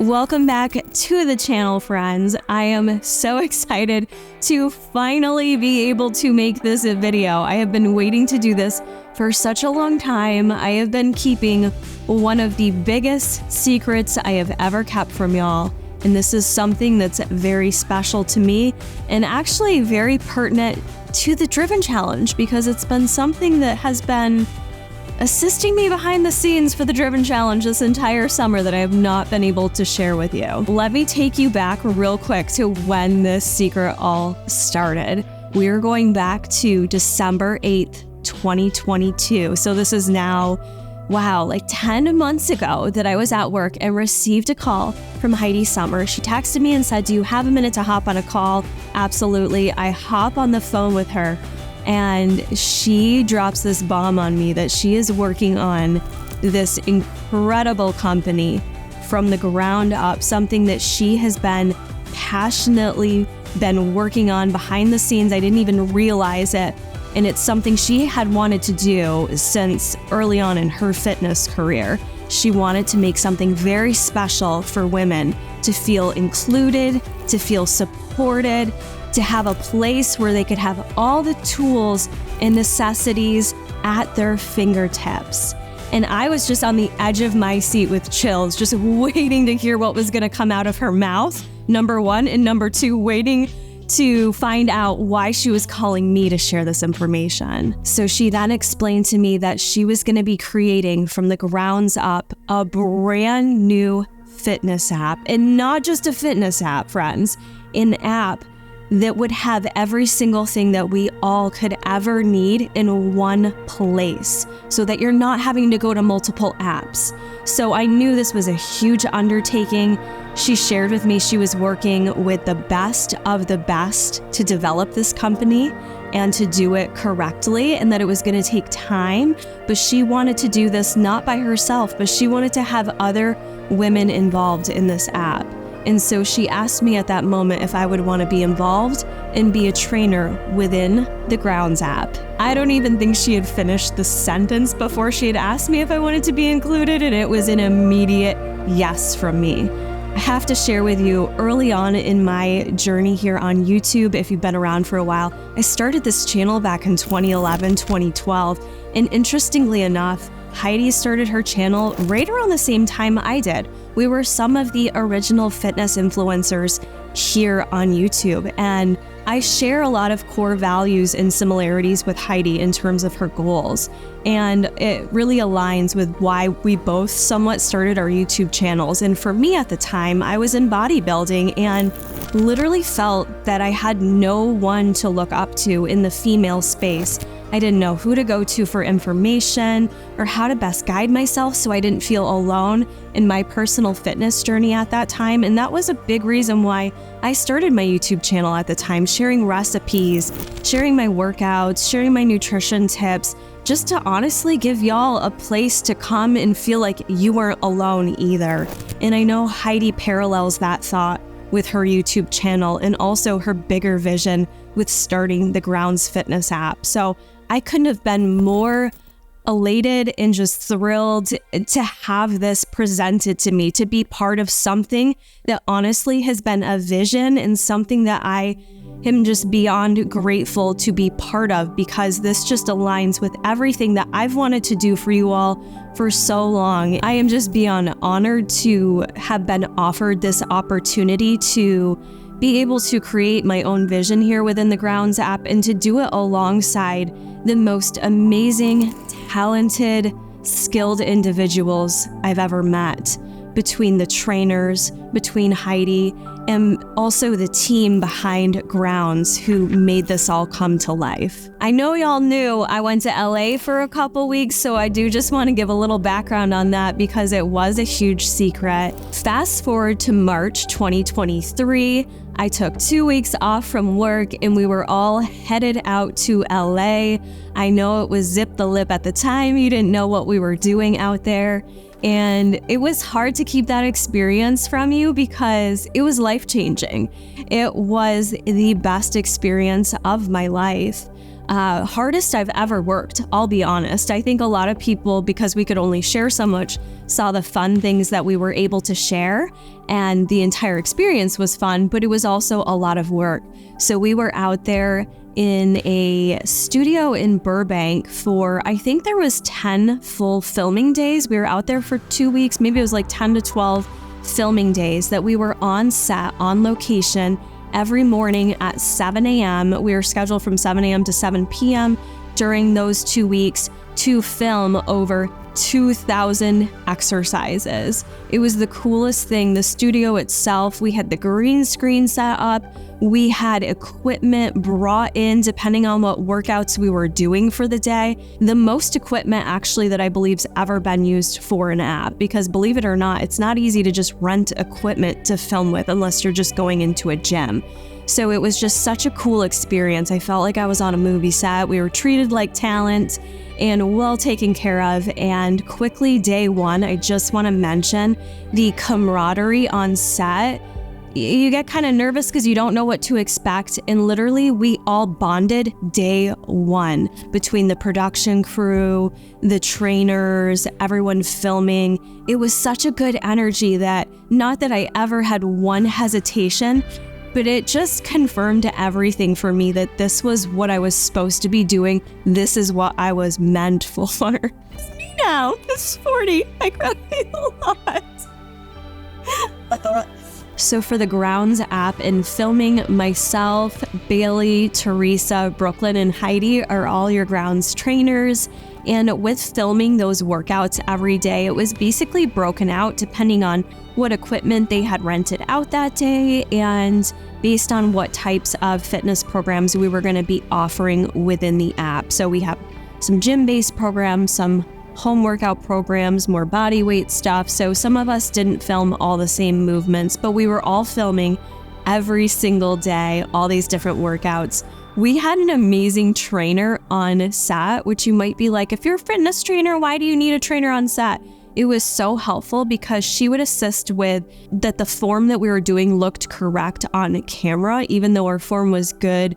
Welcome back to the channel, friends. I am so excited to finally be able to make this a video. I have been waiting to do this for such a long time. I have been keeping one of the biggest secrets I have ever kept from y'all. And this is something that's very special to me and actually very pertinent to the Driven Challenge, because it's been something that has been assisting me behind the scenes for the Driven Challenge this entire summer that I have not been able to share with you. Let me take you back real quick to when this secret all started. We are going back to December 8th, 2022. So this is now, like 10 months ago that I was at work and received a call from Heidi Summer. She texted me and said, "Do you have a minute to hop on a call?" Absolutely. I hop on the phone with her. And she drops this bomb on me that she is working on this incredible company from the ground up, something that she has been passionately working on behind the scenes. I didn't even realize it. And it's something she had wanted to do since early on in her fitness career. She wanted to make something very special for women to feel included, to feel supported, to have a place where they could have all the tools and necessities at their fingertips. And I was just on the edge of my seat with chills, just waiting to hear what was going to come out of her mouth, number one, and number two, waiting to find out why she was calling me to share this information. So she then explained to me that she was going to be creating from the grounds up a brand new fitness app, and not just a fitness app, friends, an app that would have every single thing that we all could ever need in one place, so that you're not having to go to multiple apps. So I knew this was a huge undertaking. She shared with me she was working with the best of the best to develop this company and to do it correctly, and that it was going to take time, but she wanted to do this not by herself, but she wanted to have other women involved in this app. And so she asked me at that moment if I would want to be involved and be a trainer within the Grounds app. I don't even think she had finished the sentence before she had asked me if I wanted to be included, and it was an immediate yes from me. I have to share with you, early on in my journey here on YouTube, if you've been around for a while, I started this channel back in 2011, 2012, and interestingly enough, Heidi started her channel right around the same time I did. We were some of the original fitness influencers here on YouTube, and I share a lot of core values and similarities with Heidi in terms of her goals, and it really aligns with why we both somewhat started our YouTube channels. And for me at the time, I was in bodybuilding and literally felt that I had no one to look up to in the female space. I didn't know who to go to for information or how to best guide myself so I didn't feel alone in my personal fitness journey at that time. And that was a big reason why I started my YouTube channel at the time, sharing recipes, sharing my workouts, sharing my nutrition tips, just to honestly give y'all a place to come and feel like you weren't alone either. And I know Heidi parallels that thought with her YouTube channel and also her bigger vision with starting the Grounds Fitness app. So I couldn't have been more elated and just thrilled to have this presented to me, to be part of something that honestly has been a vision and something that I am just beyond grateful to be part of, because this just aligns with everything that I've wanted to do for you all for so long. I am just beyond honored to have been offered this opportunity to be able to create my own vision here within the Grounds app and to do it alongside the most amazing, talented, skilled individuals I've ever met, between the trainers, between Heidi, and also the team behind Grounds who made this all come to life. I know y'all knew I went to LA for a couple weeks, so I do just want to give a little background on that because it was a huge secret. Fast forward to March 2023, I took 2 weeks off from work and we were all headed out to LA. I know it was zip the lip at the time. You didn't know what we were doing out there. And it was hard to keep that experience from you because it was life-changing. It was the best experience of my life. hardest I've ever worked, I'll be honest. I think a lot of people, because we could only share so much, saw the fun things that we were able to share, and the entire experience was fun, but it was also a lot of work. So we were out there in a studio in Burbank for, I think there was 10 full filming days. We were out there for 2 weeks, maybe it was like 10 to 12 filming days that we were on set, on location, every morning at 7 a.m. We were scheduled from 7 a.m. to 7 p.m. during those 2 weeks to film over 2,000 exercises. It was the coolest thing. The studio itself, we had the green screen set up. We had equipment brought in depending on what workouts we were doing for the day. The most equipment actually that I believe's ever been used for an app, because believe it or not, it's not easy to just rent equipment to film with unless you're just going into a gym. So it was just such a cool experience. I felt like I was on a movie set. We were treated like talent and well taken care of. And quickly, day one, I just want to mention the camaraderie on set. You get kind of nervous because you don't know what to expect. And literally, we all bonded day one between the production crew, the trainers, everyone filming. It was such a good energy that not that I ever had one hesitation, but it just confirmed everything for me that this was what I was supposed to be doing. This is what I was meant for. It's me now. It's 40. I cry a lot. So for the Grounds app and filming, myself, Bailey, Teresa, Brooklyn, and Heidi are all your Grounds trainers. And with filming those workouts every day, it was basically broken out depending on what equipment they had rented out that day and based on what types of fitness programs we were going to be offering within the app. So we have some gym-based programs, some home workout programs, more body weight stuff. So some of us didn't film all the same movements, but we were all filming every single day, all these different workouts. We had an amazing trainer on set, which you might be like, if you're a fitness trainer, why do you need a trainer on set? It was so helpful because she would assist with that the form that we were doing looked correct on camera, even though our form was good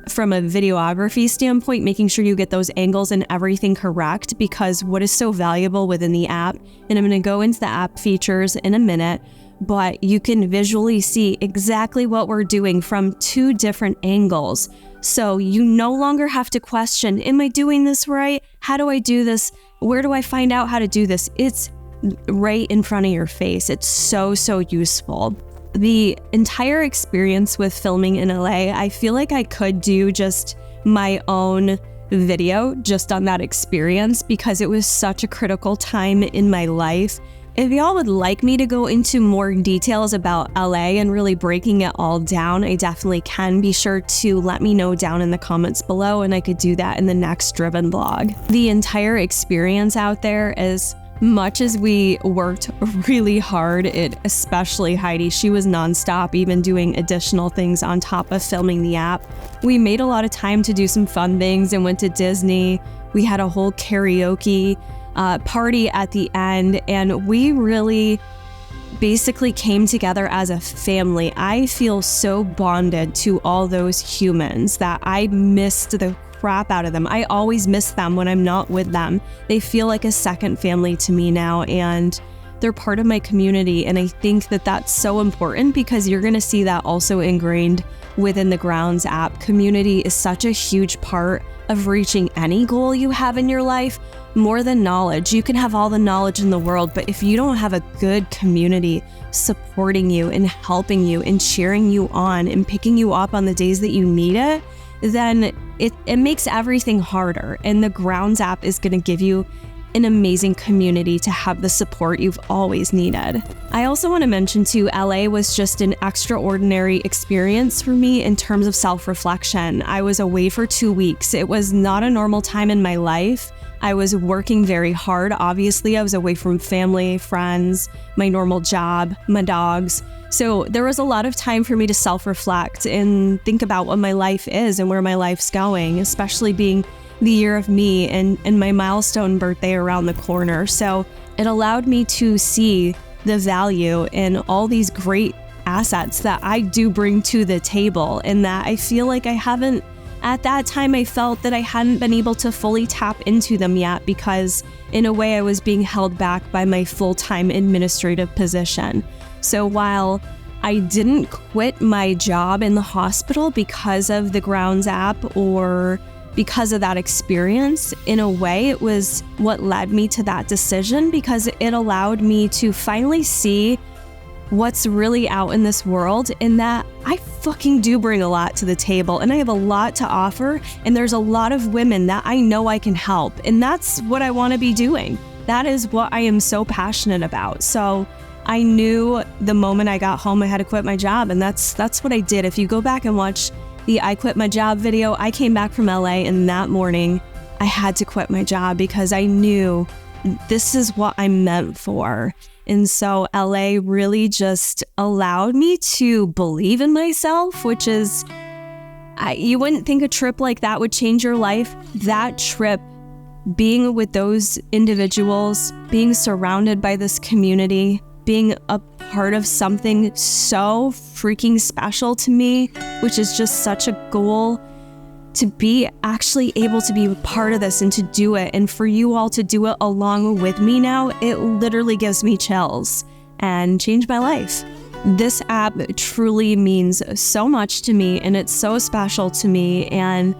from a videography standpoint, making sure you get those angles and everything correct, because what is so valuable within the app, and I'm going to go into the app features in a minute, but you can visually see exactly what we're doing from 2 different angles. So you no longer have to question, am I doing this right? How do I do this? Where do I find out how to do this? It's right in front of your face. It's so useful. The entire experience with filming in LA, I feel like I could do just my own video just on that experience because it was such a critical time in my life. If y'all would like me to go into more details about LA and really breaking it all down, I definitely can. Be sure to let me know down in the comments below and I could do that in the next Driven vlog. The entire experience out there, as much as we worked really hard, especially Heidi, she was nonstop, even doing additional things on top of filming the app. We made a lot of time to do some fun things and went to Disney. We had a whole karaoke party at the end, and we really basically came together as a family. I feel so bonded to all those humans that I missed the crap out of them. I always miss them when I'm not with them. They feel like a second family to me now, and they're part of my community. And I think that that's so important because you're going to see that also ingrained within the Grounds app. Community is such a huge part of reaching any goal you have in your life. More than knowledge. You can have all the knowledge in the world, but if you don't have a good community supporting you and helping you and cheering you on and picking you up on the days that you need it, then it makes everything harder. And the Grounds app is going to give you an amazing community to have the support you've always needed. I also want to mention too, LA was just an extraordinary experience for me in terms of self-reflection. I was away for 2 weeks. It was not a normal time in my life. I was working very hard. Obviously, I was away from family, friends, my normal job, my dogs. So there was a lot of time for me to self-reflect and think about what my life is and where my life's going, especially being the year of me and my milestone birthday around the corner. So it allowed me to see the value in all these great assets that I do bring to the table, and that I feel like I haven't at that time, I felt that I hadn't been able to fully tap into them yet because, in a way, I was being held back by my full-time administrative position. So while I didn't quit my job in the hospital because of the Grounds app or because of that experience, in a way, it was what led me to that decision because it allowed me to finally see what's really out in this world, and that I fucking do bring a lot to the table and I have a lot to offer, and there's a lot of women that I know I can help, and that's what I want to be doing. That is what I am so passionate about. So I knew the moment I got home I had to quit my job, and that's what I did. If you go back and watch the I quit my job video, I came back from LA and that morning I had to quit my job because I knew this is what I'm meant for. And so LA really just allowed me to believe in myself, which is, you wouldn't think a trip like that would change your life. That trip, being with those individuals, being surrounded by this community, being a part of something so freaking special to me, which is just such a goal, to be actually able to be a part of this and to do it, and for you all to do it along with me now, it literally gives me chills and changed my life. This app truly means so much to me, and it's so special to me, and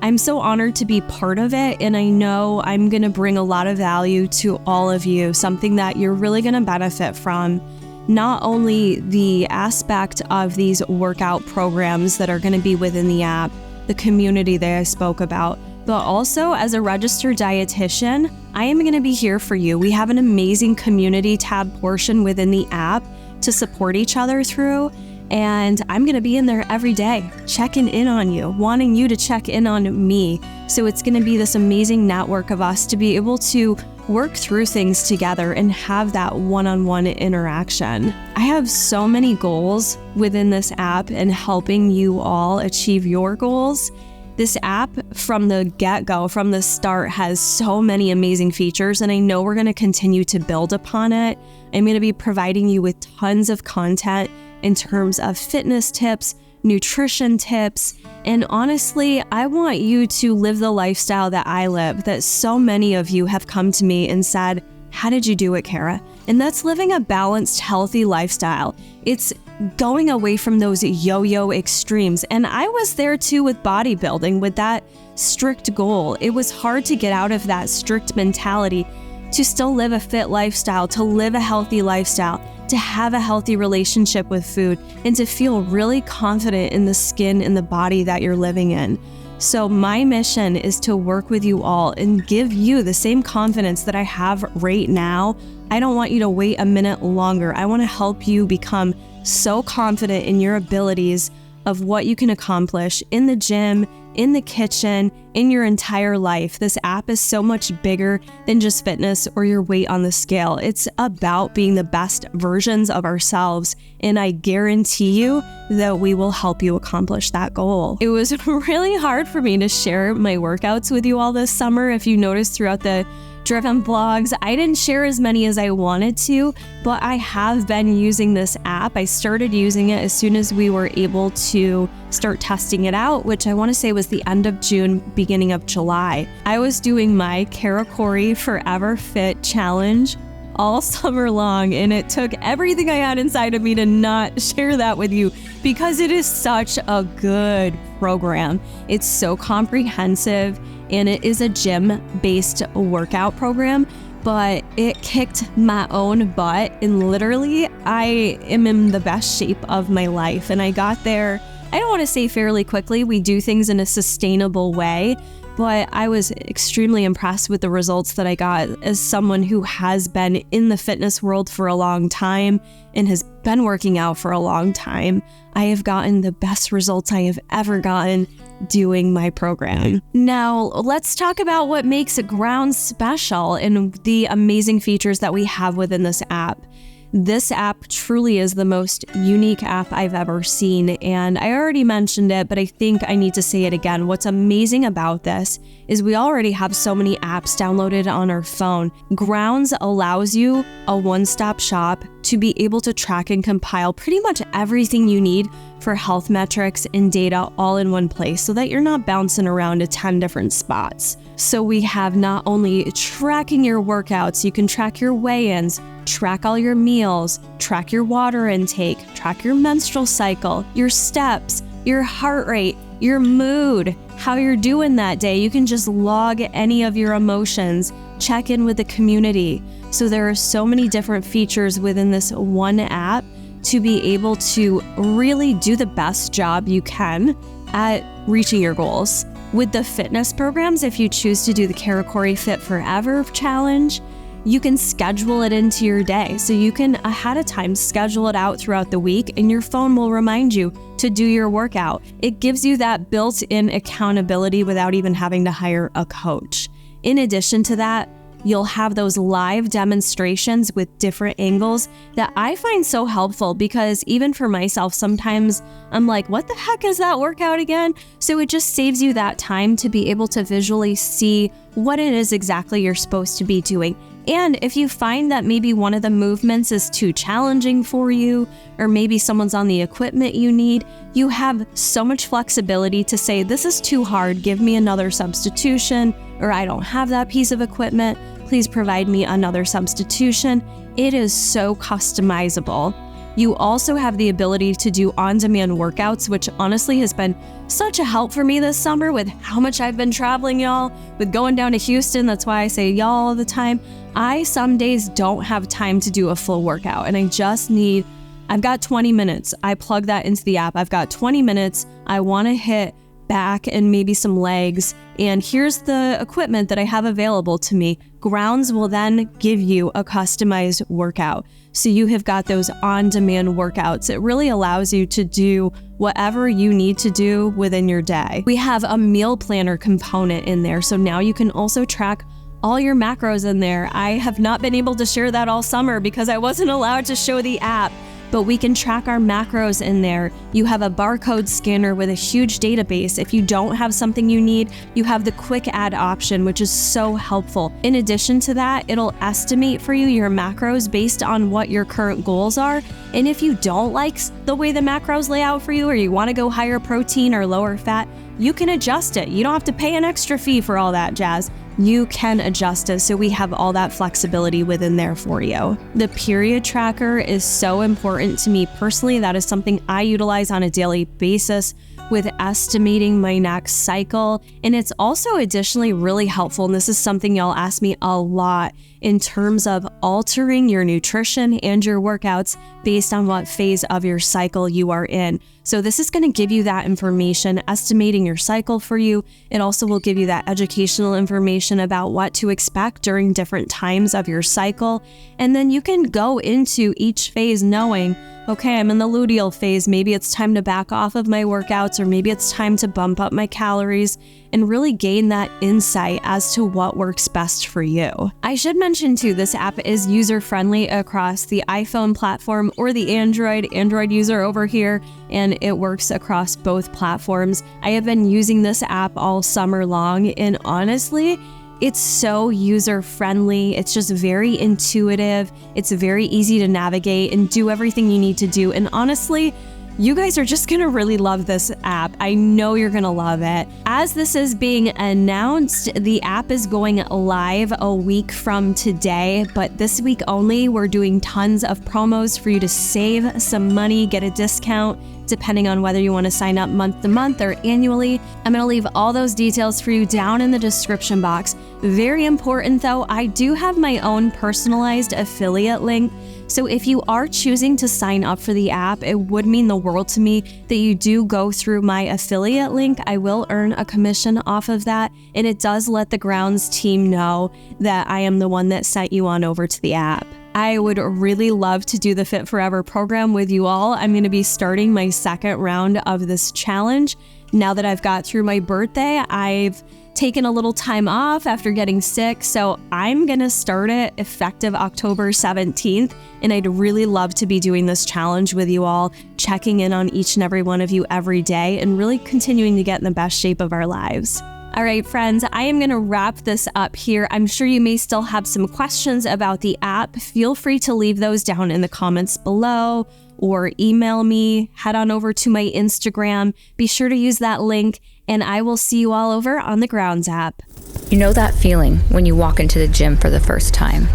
I'm so honored to be part of it, and I know I'm going to bring a lot of value to all of you, something that you're really going to benefit from. Not only the aspect of these workout programs that are going to be within the app, the community that I spoke about, but also as a registered dietitian, I am going to be here for you. We have an amazing community tab portion within the app to support each other through, and I'm going to be in there every day, checking in on you, wanting you to check in on me. So it's going to be this amazing network of us to be able to work through things together and have that one-on-one interaction. I have so many goals within this app and helping you all achieve your goals. This app from the get-go, from the start, has so many amazing features, and I know we're going to continue to build upon it. I'm going to be providing you with tons of content in terms of fitness tips, nutrition tips, and honestly, I want you to live the lifestyle that I live, that so many of you have come to me and said, "How did you do it, Kara?" And that's living a balanced, healthy lifestyle. It's going away from those yo-yo extremes. And I was there too with bodybuilding, with that strict goal. It was hard to get out of that strict mentality, to still live a fit lifestyle, to live a healthy lifestyle, to have a healthy relationship with food, and to feel really confident in the skin and the body that you're living in. So my mission is to work with you all and give you the same confidence that I have right now. I don't want you to wait a minute longer. I want to help you become so confident in your abilities of what you can accomplish in the gym, in the kitchen, in your entire life. This app is so much bigger than just fitness or your weight on the scale. It's about being the best versions of ourselves, and I guarantee you that we will help you accomplish that goal. It was really hard for me to share my workouts with you all this summer. If you noticed throughout the Driven vlogs, I didn't share as many as I wanted to, but I have been using this app. I started using it as soon as we were able to start testing it out, which I want to say was the end of June, beginning of July. I was doing my Kara Corey Forever Fit challenge all summer long, and it took everything I had inside of me to not share that with you because it is such a good program. It's so comprehensive, and it is a gym-based workout program, but it kicked my own butt, and literally I am in the best shape of my life. And I got there, I don't want to say fairly quickly. We do things in a sustainable way, but I was extremely impressed with the results that I got as someone who has been in the fitness world for a long time and has been working out for a long time. I have gotten the best results I have ever gotten doing my program. Now, let's talk about what makes Grounds special and the amazing features that we have within this app. This app truly is the most unique app I've ever seen, and I already mentioned it, but I think I need to say it again. What's amazing about this is we already have so many apps downloaded on our phone. Grounds allows you a one-stop shop to be able to track and compile pretty much everything you need for health metrics and data all in one place so that you're not bouncing around to 10 different spots. So we have not only tracking your workouts, you can track your weigh-ins, track all your meals, track your water intake, track your menstrual cycle, your steps, your heart rate, your mood, how you're doing that day. You can just log any of your emotions, check in with the community. So there are so many different features within this one app to be able to really do the best job you can at reaching your goals. With the fitness programs, if you choose to do the Karakori Fit Forever challenge, you can schedule it into your day. So you can ahead of time schedule it out throughout the week and your phone will remind you to do your workout. It gives you that built-in accountability without even having to hire a coach. In addition to that, you'll have those live demonstrations with different angles that I find so helpful because even for myself, sometimes I'm like, what the heck is that workout again? So it just saves you that time to be able to visually see what it is exactly you're supposed to be doing. And if you find that maybe one of the movements is too challenging for you, or maybe someone's on the equipment you need, you have so much flexibility to say, this is too hard, give me another substitution, or I don't have that piece of equipment, please provide me another substitution. It is so customizable. You also have the ability to do on-demand workouts, which honestly has been such a help for me this summer with how much I've been traveling, y'all, with going down to Houston. That's why I say y'all all the time. I some days don't have time to do a full workout and I've got 20 minutes. I plug that into the app. I've got 20 minutes. I want to hit back and maybe some legs. And here's the equipment that I have available to me. Grounds will then give you a customized workout. So you have got those on-demand workouts. It really allows you to do whatever you need to do within your day. We have a meal planner component in there. So now you can also track all your macros in there. I have not been able to share that all summer because I wasn't allowed to show the app. But we can track our macros in there. You have a barcode scanner with a huge database. If you don't have something you need, you have the quick add option, which is so helpful. In addition to that, it'll estimate for you your macros based on what your current goals are. And if you don't like the way the macros lay out for you, or you want to go higher protein or lower fat, you can adjust it. You don't have to pay an extra fee for all that jazz. You can adjust it, so we have all that flexibility within there for you. The period tracker is so important to me personally. That is something I utilize on a daily basis with estimating my next cycle. And it's also additionally really helpful, and this is something y'all ask me a lot, in terms of altering your nutrition and your workouts based on what phase of your cycle you are in. So this is going to give you that information, estimating your cycle for you. It also will give you that educational information about what to expect during different times of your cycle. And then you can go into each phase knowing, okay, I'm in the luteal phase. Maybe it's time to back off of my workouts, or maybe it's time to bump up my calories, and really gain that insight as to what works best for you. I should mention too, this app is user-friendly across the iPhone platform or the Android user over here, and it works across both platforms. I have been using this app all summer long, and honestly, it's so user-friendly. It's just very intuitive. It's very easy to navigate and do everything you need to do. And honestly, you guys are just gonna really love this app. I know you're gonna love it. As this is being announced, the app is going live a week from today, but this week only, we're doing tons of promos for you to save some money, get a discount, depending on whether you want to sign up month to month or annually. I'm going to leave all those details for you down in the description box. Very important though, I do have my own personalized affiliate link. So if you are choosing to sign up for the app, it would mean the world to me that you do go through my affiliate link. I will earn a commission off of that, and it does let the grounds team know that I am the one that sent you on over to the app. I would really love to do the Fit Forever program with you all. I'm going to be starting my second round of this challenge. Now that I've got through my birthday, I've taken a little time off after getting sick, so I'm going to start it effective October 17th, and I'd really love to be doing this challenge with you all, checking in on each and every one of you every day, and really continuing to get in the best shape of our lives. All right, friends, I am going to wrap this up here. I'm sure you may still have some questions about the app. Feel free to leave those down in the comments below or email me. Head on over to my Instagram. Be sure to use that link, and I will see you all over on the Grounds app. You know that feeling when you walk into the gym for the first time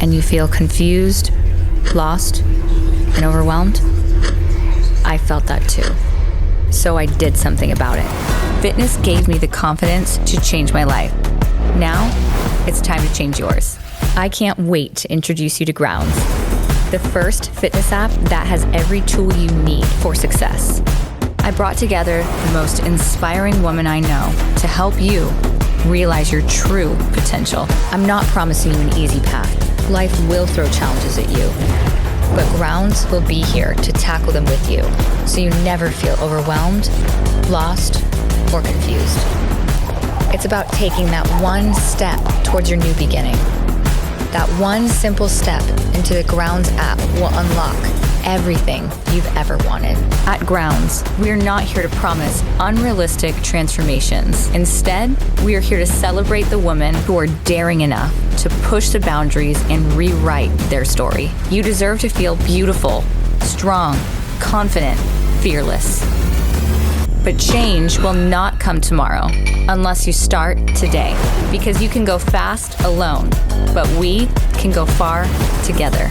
and you feel confused, lost, and overwhelmed? I felt that too. So I did something about it. Fitness gave me the confidence to change my life. Now, it's time to change yours. I can't wait to introduce you to Grounds, the first fitness app that has every tool you need for success. I brought together the most inspiring woman I know to help you realize your true potential. I'm not promising you an easy path. Life will throw challenges at you, but Grounds will be here to tackle them with you, so you never feel overwhelmed, lost, or confused. It's about taking that one step towards your new beginning. That one simple step into the Grounds app will unlock everything you've ever wanted. At Grounds, we are not here to promise unrealistic transformations. Instead, we are here to celebrate the women who are daring enough to push the boundaries and rewrite their story. You deserve to feel beautiful, strong, confident, fearless. But change will not come tomorrow unless you start today, because you can go fast alone, but we can go far together.